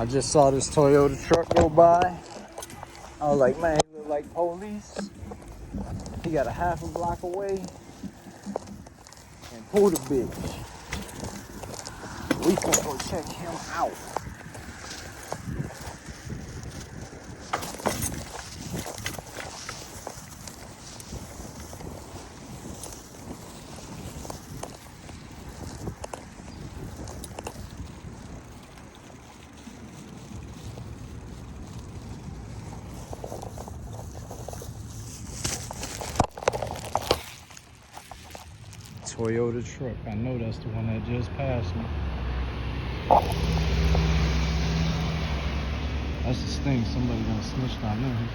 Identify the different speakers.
Speaker 1: I just saw this Toyota truck go by. I was like, man, he look like police. He got a half a block away and pulled a bitch. We gonna go check him out. Toyota truck. I know that's the one that just passed me. That's the thing. Somebody done snitched on them.